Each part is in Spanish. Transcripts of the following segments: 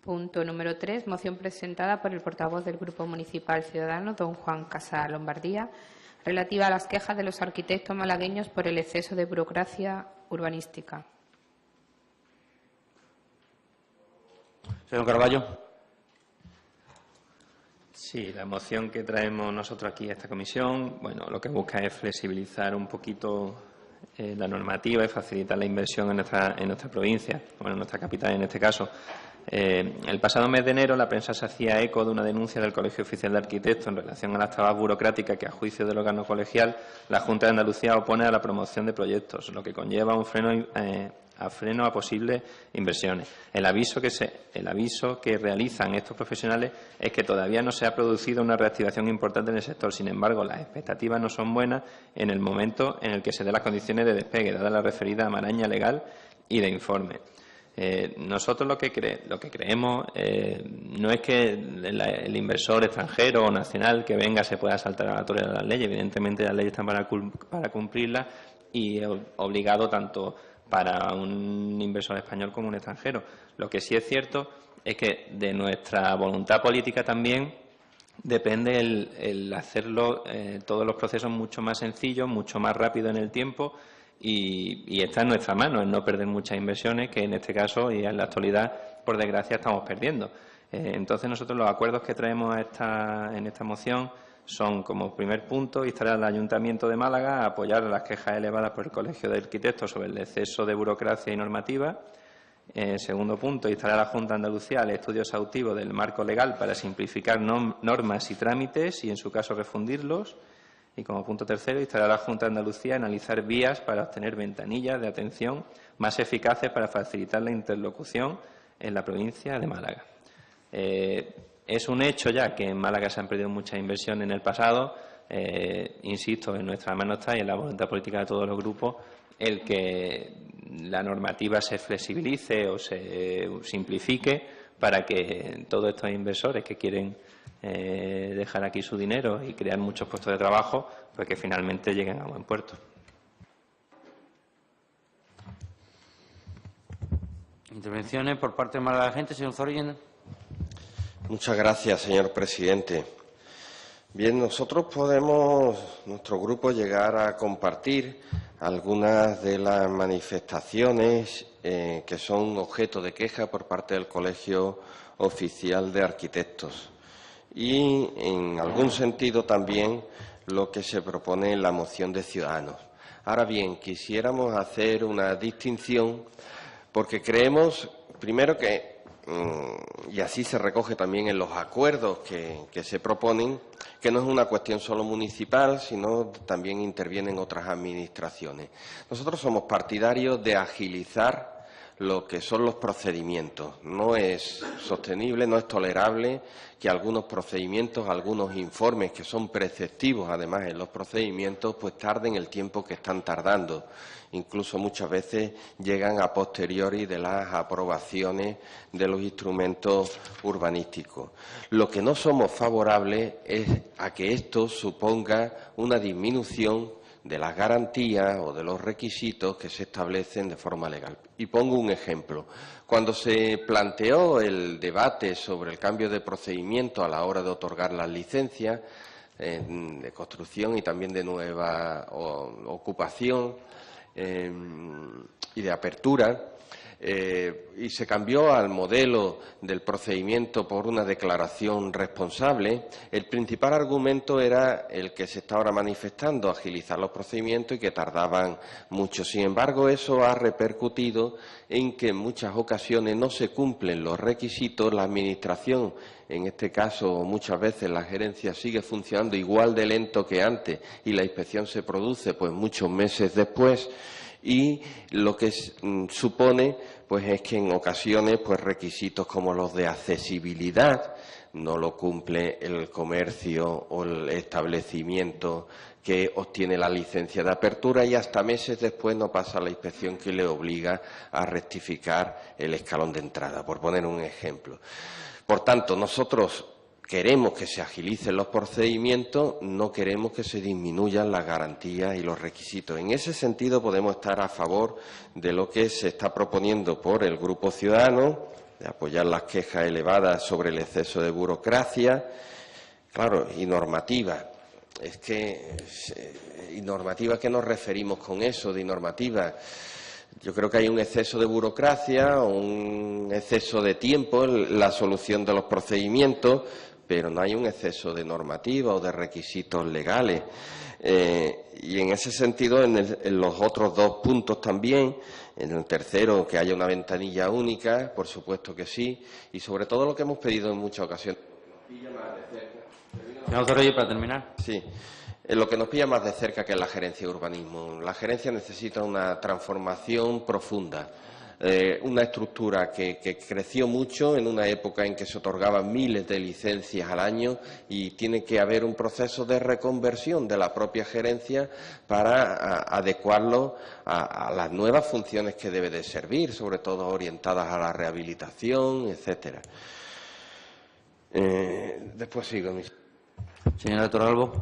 Punto número 3. Moción presentada por el portavoz del Grupo Municipal Ciudadanos, don Juan Casá Lombardía, relativa a las quejas de los arquitectos malagueños por el exceso de burocracia urbanística. Señor Carballo. Sí, la moción que traemos nosotros aquí a esta comisión, bueno, lo que busca es flexibilizar un poquito la normativa y facilitar la inversión en nuestra provincia, bueno, en nuestra capital en este caso. El pasado mes de enero la prensa se hacía eco de una denuncia del Colegio Oficial de Arquitectos en relación a las trabas burocráticas que, a juicio del órgano colegial, la Junta de Andalucía opone a la promoción de proyectos, lo que conlleva un freno a posibles inversiones. El aviso que realizan estos profesionales es que todavía no se ha producido una reactivación importante en el sector. Sin embargo, las expectativas no son buenas en el momento en el que se den las condiciones de despegue, dada la referida maraña legal y de informe. Nosotros lo que creemos no es que el inversor extranjero o nacional que venga se pueda saltar a la torera de las leyes. Evidentemente, las leyes están para cumplirlas y obligado tanto para un inversor español como un extranjero. Lo que sí es cierto es que de nuestra voluntad política también depende el hacerlo todos los procesos mucho más sencillos, mucho más rápido en el tiempo. Y está en nuestra mano, el no perder muchas inversiones, que en este caso y en la actualidad, por desgracia, estamos perdiendo. Entonces, nosotros los acuerdos que traemos en esta moción son, como primer punto, instar al Ayuntamiento de Málaga a apoyar las quejas elevadas por el Colegio de Arquitectos sobre el exceso de burocracia y normativa. Segundo punto, instar a la Junta de Andalucía al estudio exhaustivo del marco legal para simplificar normas y trámites y, en su caso, refundirlos. Y como punto tercero, instar a la Junta de Andalucía a analizar vías para obtener ventanillas de atención más eficaces para facilitar la interlocución en la provincia de Málaga. Es un hecho ya que en Málaga se han perdido muchas inversiones en el pasado. Insisto, en nuestra mano está y en la voluntad política de todos los grupos el que la normativa se flexibilice o se simplifique para que todos estos inversores que quieren dejar aquí su dinero y crear muchos puestos de trabajo, pues que finalmente lleguen a buen puerto. Intervenciones por parte de la gente, señor Zorrilla. Muchas gracias, señor presidente. Bien, nosotros nuestro grupo, llegar a compartir algunas de las manifestaciones que son objeto de queja por parte del Colegio Oficial de Arquitectos. Y, en algún sentido, también lo que se propone en la moción de Ciudadanos. Ahora bien, quisiéramos hacer una distinción porque creemos, primero, que, y así se recoge también en los acuerdos que se proponen, que no es una cuestión solo municipal, sino también intervienen otras administraciones. Nosotros somos partidarios de agilizar lo que son los procedimientos. No es sostenible, no es tolerable que algunos procedimientos, algunos informes que son preceptivos, además, en los procedimientos, pues tarden el tiempo que están tardando. Incluso muchas veces llegan a posteriori de las aprobaciones de los instrumentos urbanísticos. Lo que no somos favorables es a que esto suponga una disminución de las garantías o de los requisitos que se establecen de forma legal. Y pongo un ejemplo. Cuando se planteó el debate sobre el cambio de procedimiento a la hora de otorgar las licencias de construcción y también de nueva ocupación y de apertura, y se cambió al modelo del procedimiento por una declaración responsable, el principal argumento era el que se está ahora manifestando, agilizar los procedimientos y que tardaban mucho. Sin embargo, eso ha repercutido en que en muchas ocasiones no se cumplen los requisitos, la Administración, en este caso muchas veces la gerencia, sigue funcionando igual de lento que antes y la inspección se produce pues muchos meses después. Y lo que supone pues es que en ocasiones pues requisitos como los de accesibilidad no lo cumple el comercio o el establecimiento que obtiene la licencia de apertura y hasta meses después no pasa la inspección que le obliga a rectificar el escalón de entrada, por poner un ejemplo. Por tanto, nosotros queremos que se agilicen los procedimientos, no queremos que se disminuyan las garantías y los requisitos. En ese sentido, podemos estar a favor de lo que se está proponiendo por el Grupo Ciudadano, de apoyar las quejas elevadas sobre el exceso de burocracia, claro, y normativa. Es que, ¿y normativa qué nos referimos con eso de normativa? Yo creo que hay un exceso de burocracia, un exceso de tiempo en la solución de los procedimientos, pero no hay un exceso de normativa o de requisitos legales. Y en ese sentido, en los otros dos puntos también, en el tercero, que haya una ventanilla única, por supuesto que sí, y sobre todo lo que hemos pedido en muchas ocasiones. Señor Zorrilla, para terminar. Sí. Lo que nos pilla más de cerca que es la gerencia de urbanismo. La gerencia necesita una transformación profunda, una estructura que creció mucho en una época en que se otorgaban miles de licencias al año y tiene que haber un proceso de reconversión de la propia gerencia para adecuarlo a las nuevas funciones que debe de servir, sobre todo orientadas a la rehabilitación, etcétera. Después sigo. Señora Torralbo.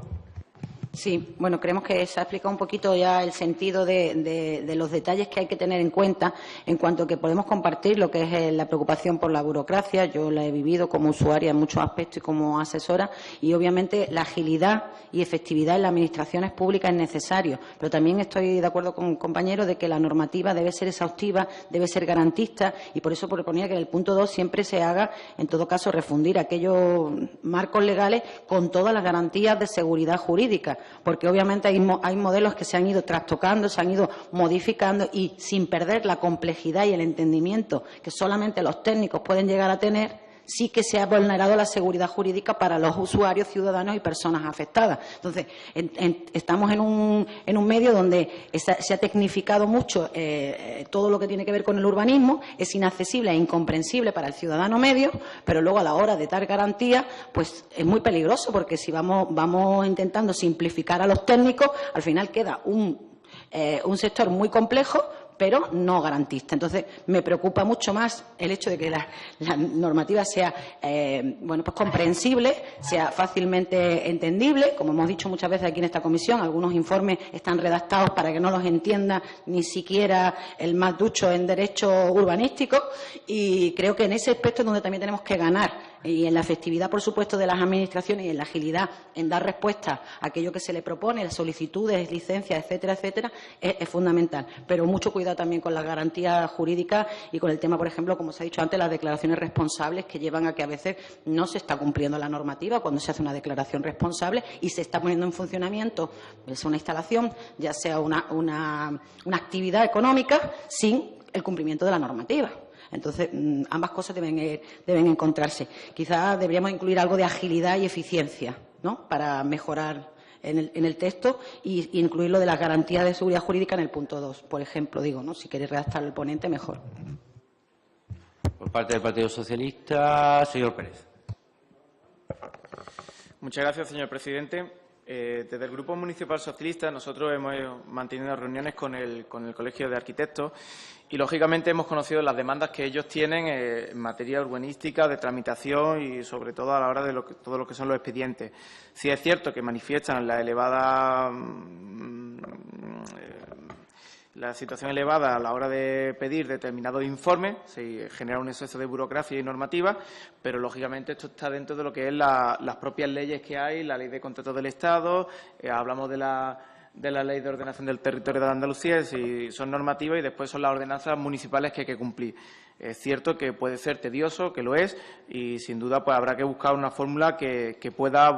Sí, bueno, creemos que se ha explicado un poquito ya el sentido de los detalles que hay que tener en cuenta en cuanto a que podemos compartir lo que es la preocupación por la burocracia. Yo la he vivido como usuaria en muchos aspectos y como asesora, y obviamente la agilidad y efectividad en las administraciones públicas es necesario. Pero también estoy de acuerdo con compañeros de que la normativa debe ser exhaustiva, debe ser garantista, y por eso proponía que en el punto 2 siempre se haga, en todo caso, refundir aquellos marcos legales con todas las garantías de seguridad jurídica, porque obviamente hay modelos que se han ido trastocando, se han ido modificando y sin perder la complejidad y el entendimiento que solamente los técnicos pueden llegar a tener, sí que se ha vulnerado la seguridad jurídica para los usuarios, ciudadanos y personas afectadas. Entonces, estamos en un medio donde se ha tecnificado mucho todo lo que tiene que ver con el urbanismo, es inaccesible e incomprensible para el ciudadano medio, pero luego a la hora de dar garantía, pues es muy peligroso, porque si vamos intentando simplificar a los técnicos, al final queda un sector muy complejo, pero no garantista. Entonces, me preocupa mucho más el hecho de que la normativa sea pues comprensible, sea fácilmente entendible. Como hemos dicho muchas veces aquí en esta comisión, algunos informes están redactados para que no los entienda ni siquiera el más ducho en derecho urbanístico, y creo que en ese aspecto es donde también tenemos que ganar, y en la efectividad, por supuesto, de las administraciones y en la agilidad en dar respuesta a aquello que se le propone, las solicitudes, licencias, etcétera, etcétera, es fundamental. Pero mucho cuidado también con las garantías jurídicas y con el tema, por ejemplo, como se ha dicho antes, las declaraciones responsables, que llevan a que a veces no se está cumpliendo la normativa cuando se hace una declaración responsable y se está poniendo en funcionamiento, ya sea una instalación, ya sea una actividad económica, sin el cumplimiento de la normativa. Entonces, ambas cosas deben encontrarse. Quizás deberíamos incluir algo de agilidad y eficiencia, ¿no?, para mejorar en el texto, y incluir lo de las garantías de seguridad jurídica en el punto 2, por ejemplo, digo, ¿no? Si quiere redactar el ponente, mejor. Por parte del Partido Socialista, señor Pérez. Muchas gracias, señor presidente. Desde el Grupo Municipal Socialista nosotros hemos mantenido reuniones con el Colegio de Arquitectos y, lógicamente, hemos conocido las demandas que ellos tienen en materia urbanística, de tramitación y, sobre todo, a la hora de todo lo que son los expedientes. Sí es cierto que manifiestan la situación elevada a la hora de pedir determinados informes, se genera un exceso de burocracia y normativa, pero lógicamente esto está dentro de lo que es las propias leyes que hay, la Ley de Contratos del Estado, hablamos de la Ley de Ordenación del Territorio de Andalucía, si son normativas, y después son las ordenanzas municipales que hay que cumplir. Es cierto que puede ser tedioso, que lo es, y sin duda pues habrá que buscar una fórmula que pueda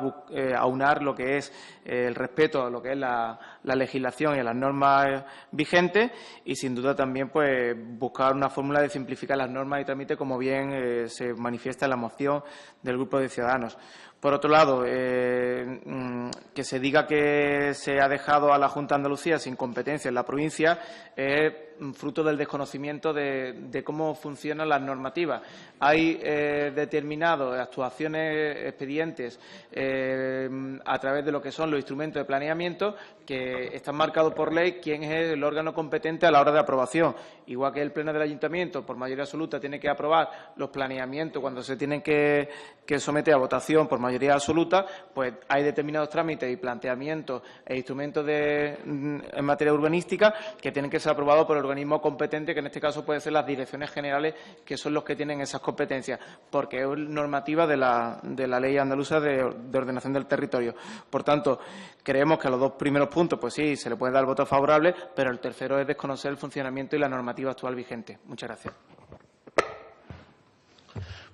aunar lo que es el respeto a lo que es la legislación y a las normas vigentes, y sin duda también pues buscar una fórmula de simplificar las normas y trámites, como bien se manifiesta en la moción del Grupo de Ciudadanos. Por otro lado, que se diga que se ha dejado a la Junta de Andalucía sin competencia en la provincia es fruto del desconocimiento de cómo funcionan las normativas. Hay determinadas actuaciones, expedientes, a través de lo que son los instrumentos de planeamiento, que están marcados por ley quién es el órgano competente a la hora de aprobación. Igual que el Pleno del Ayuntamiento, por mayoría absoluta, tiene que aprobar los planeamientos cuando se tienen que someter a votación por mayoría absoluta, pues hay determinados trámites y planteamientos e instrumentos en materia urbanística que tienen que ser aprobados por el organismo competente, que en este caso puede ser las direcciones generales generales, que son los que tienen esas competencias, porque es normativa de la Ley Andaluza de Ordenación del Territorio. Por tanto, creemos que a los dos primeros puntos, pues sí, se le puede dar voto favorable, pero el tercero es desconocer el funcionamiento y la normativa actual vigente. Muchas gracias.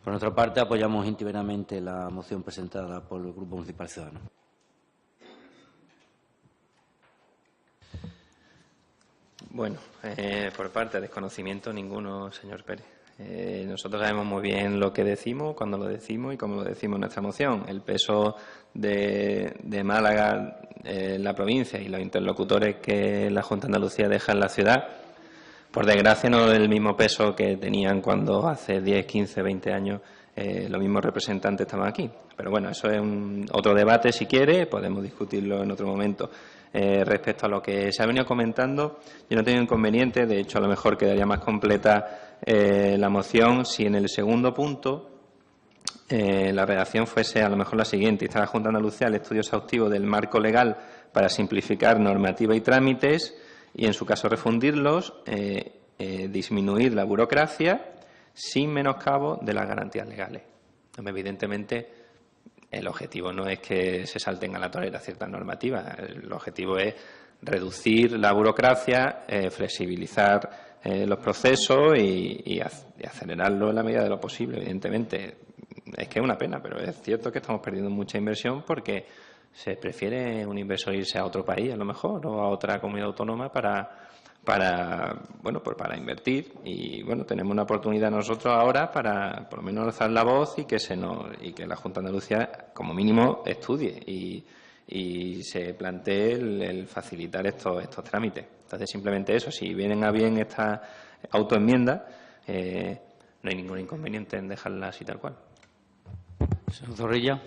Por nuestra parte, apoyamos íntegramente la moción presentada por el Grupo Municipal Ciudadano. Bueno, por parte de desconocimiento ninguno, señor Pérez. Nosotros sabemos muy bien lo que decimos, cuándo lo decimos y cómo lo decimos en nuestra moción. El peso de Málaga en la provincia y los interlocutores que la Junta de Andalucía deja en la ciudad, por desgracia no es el mismo peso que tenían cuando hace 10, 15, 20 años los mismos representantes estaban aquí. Pero bueno, eso es otro debate, si quiere, podemos discutirlo en otro momento. Respecto a lo que se ha venido comentando, yo no tengo inconveniente, de hecho a lo mejor quedaría más completa la moción si en el segundo punto la redacción fuese a lo mejor la siguiente: insta a la Junta de Andalucía el estudio exhaustivo del marco legal para simplificar normativa y trámites y, en su caso, refundirlos, disminuir la burocracia sin menoscabo de las garantías legales. Evidentemente, el objetivo no es que se salten a la torera ciertas normativas. El objetivo es reducir la burocracia, flexibilizar los procesos y acelerarlo en la medida de lo posible. Evidentemente, es que es una pena, pero es cierto que estamos perdiendo mucha inversión porque se prefiere un inversor irse a otro país, a lo mejor, o a otra comunidad autónoma para invertir. Y bueno, tenemos una oportunidad nosotros ahora para por lo menos alzar la voz y que la Junta de Andalucía como mínimo estudie y se plantee el facilitar estos trámites. Entonces, simplemente eso, si vienen a bien esta autoenmienda, no hay ningún inconveniente en dejarla así tal cual. Señor Zorrilla.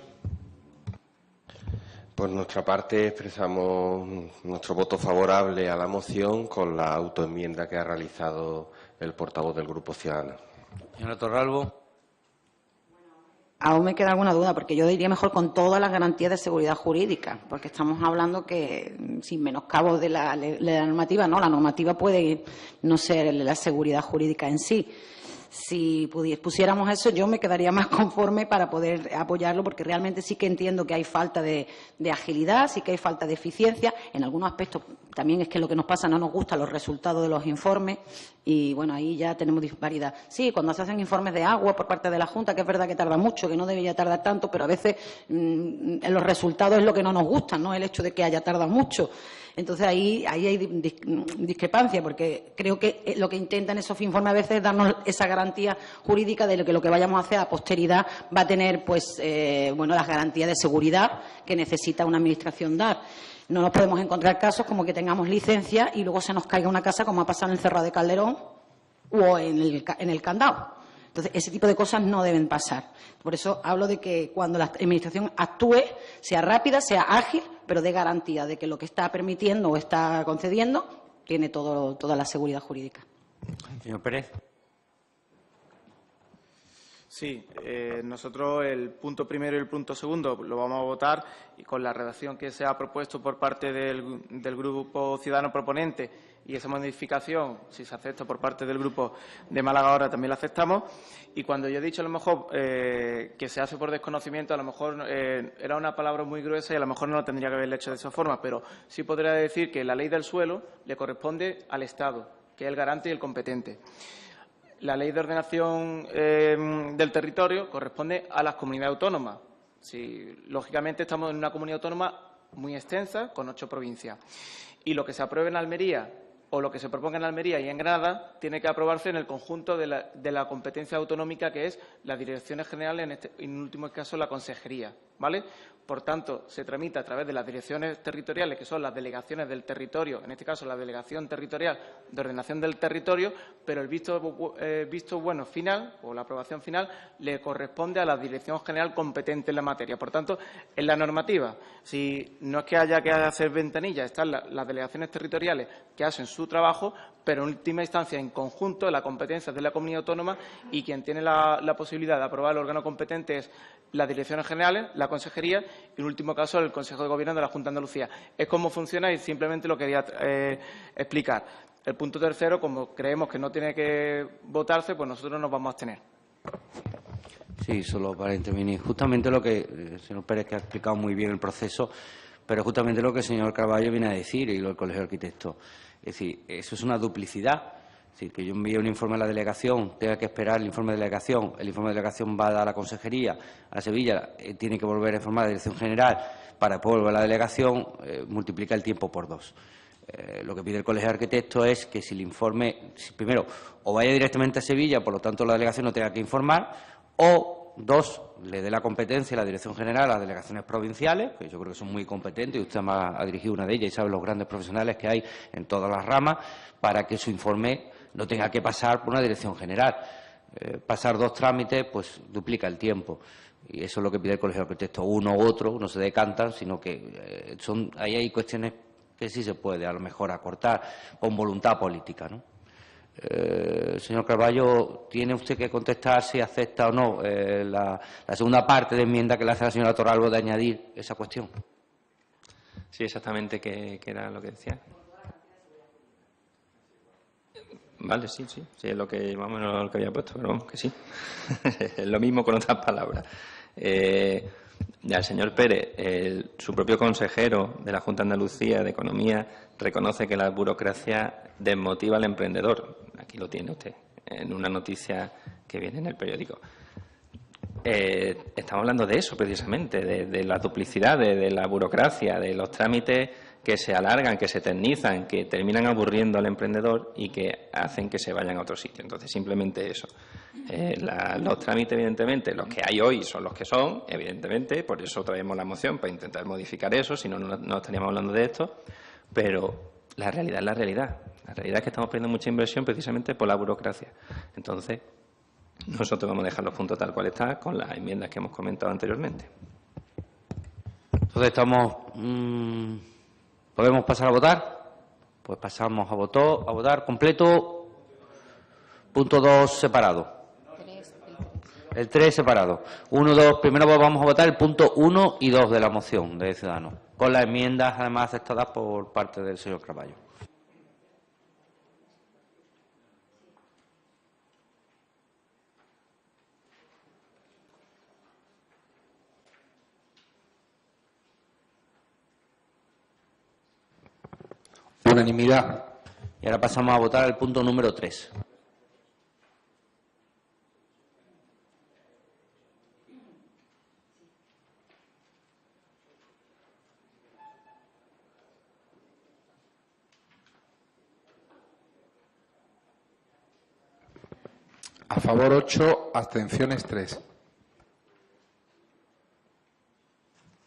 Por nuestra parte, expresamos nuestro voto favorable a la moción con la autoenmienda que ha realizado el portavoz del Grupo Ciudadano. Señora Torralbo. Aún me queda alguna duda, porque yo diría mejor con todas las garantías de seguridad jurídica, porque estamos hablando que, sin menoscabo de la normativa, no, la normativa puede no ser la seguridad jurídica en sí. Si pusiéramos eso, yo me quedaría más conforme para poder apoyarlo, porque realmente sí que entiendo que hay falta de agilidad, sí que hay falta de eficiencia. En algunos aspectos también es que lo que nos pasa, no nos gustan los resultados de los informes y, bueno, ahí ya tenemos disparidad. Sí, cuando se hacen informes de agua por parte de la Junta, que es verdad que tarda mucho, que no debería tardar tanto, pero a veces en los resultados es lo que no nos gusta, no el hecho de que haya tardado mucho. Entonces, ahí hay discrepancia, porque creo que lo que intentan esos informes a veces es darnos esa garantía jurídica de que lo que vayamos a hacer a posteridad va a tener, las garantías de seguridad que necesita una administración dar. No nos podemos encontrar casos como que tengamos licencia y luego se nos caiga una casa, como ha pasado en el Cerrado de Calderón o en el Candado. Entonces, ese tipo de cosas no deben pasar. Por eso hablo de que cuando la Administración actúe, sea rápida, sea ágil, pero dé garantía de que lo que está permitiendo o está concediendo tiene toda la seguridad jurídica. Señor Pérez. Sí, nosotros el punto primero y el punto segundo lo vamos a votar y con la redacción que se ha propuesto por parte del Grupo Ciudadano Proponente y esa modificación, si se acepta por parte del Grupo de Málaga ahora, también la aceptamos. Y cuando yo he dicho a lo mejor que se hace por desconocimiento, a lo mejor era una palabra muy gruesa y a lo mejor no lo tendría que haberle hecho de esa forma, pero sí podría decir que la ley del suelo le corresponde al Estado, que es el garante y el competente. La Ley de Ordenación del Territorio corresponde a las comunidades autónomas. Sí, lógicamente estamos en una comunidad autónoma muy extensa, con 8 provincias. Y lo que se apruebe en Almería o lo que se proponga en Almería y en Granada tiene que aprobarse en el conjunto de la competencia autonómica, que es las direcciones generales, en último caso la consejería, ¿vale? Por tanto, se tramita a través de las direcciones territoriales, que son las delegaciones del territorio, en este caso la Delegación Territorial de Ordenación del Territorio, pero el visto bueno final o la aprobación final le corresponde a la Dirección General competente en la materia. Por tanto, en la normativa, si no es que haya que hacer ventanilla, están las delegaciones territoriales que hacen su trabajo, pero en última instancia, en conjunto, la competencia de la comunidad autónoma y quien tiene la posibilidad de aprobar el órgano competente es las direcciones generales, la consejería y, en último caso, el Consejo de Gobierno de la Junta de Andalucía. Es cómo funciona y simplemente lo quería explicar. El punto tercero, como creemos que no tiene que votarse, pues nosotros nos vamos a abstener. Sí, solo para intervenir. Justamente lo que el señor Pérez, que ha explicado muy bien el proceso, pero justamente lo que el señor Carballo viene a decir y lo del Colegio de Arquitectos. Es decir, eso es una duplicidad. Es decir, que yo envíe un informe a la delegación, tenga que esperar el informe de delegación va a dar a la consejería, a Sevilla, tiene que volver a informar a la Dirección General para después volver a la delegación, multiplica el tiempo por 2. Lo que pide el Colegio de Arquitectos es que si el informe, primero, o vaya directamente a Sevilla, por lo tanto la delegación no tenga que informar, o 2, le dé la competencia a la Dirección General a las delegaciones provinciales, que yo creo que son muy competentes, y usted ha dirigido una de ellas y sabe los grandes profesionales que hay en todas las ramas, para que su informe no tenga que pasar por una Dirección General. Pasar 2 trámites, pues duplica el tiempo. Y eso es lo que pide el Colegio de Arquitectos. Uno u otro no se decantan, sino que ahí hay cuestiones que sí se puede a lo mejor acortar con voluntad política, ¿no? Señor Carballo, tiene usted que contestar si acepta o no la segunda parte de enmienda que le hace la señora Torralbo de añadir esa cuestión. Sí, exactamente, ¿qué era lo que decía? Vale, sí, es lo que más o menos lo que había puesto, pero vamos, que sí. Es lo mismo con otras palabras. Ya el señor Pérez, su propio consejero de la Junta de Andalucía de Economía, reconoce que la burocracia desmotiva al emprendedor. Aquí lo tiene usted, en una noticia que viene en el periódico. Estamos hablando de eso, precisamente, de la duplicidad, de la burocracia, de los trámites que se alargan, que se eternizan, que terminan aburriendo al emprendedor y que hacen que se vayan a otro sitio. Entonces, simplemente eso. Los trámites, evidentemente, los que hay hoy son los que son, evidentemente, por eso traemos la moción, para intentar modificar eso, si no, no estaríamos hablando de esto, pero la realidad es la realidad. La realidad es que estamos perdiendo mucha inversión precisamente por la burocracia. Entonces, nosotros vamos a dejar los puntos tal cual están con las enmiendas que hemos comentado anteriormente. Entonces, ¿podemos pasar a votar? Pues pasamos a votar completo. Punto 2 separado. El 3 separado. 1, 2, primero vamos a votar el punto 1 y 2 de la moción de Ciudadanos, con las enmiendas además aceptadas por parte del señor Carballo. Unanimidad. Y ahora pasamos a votar el punto número 3. A favor 8, abstenciones 3.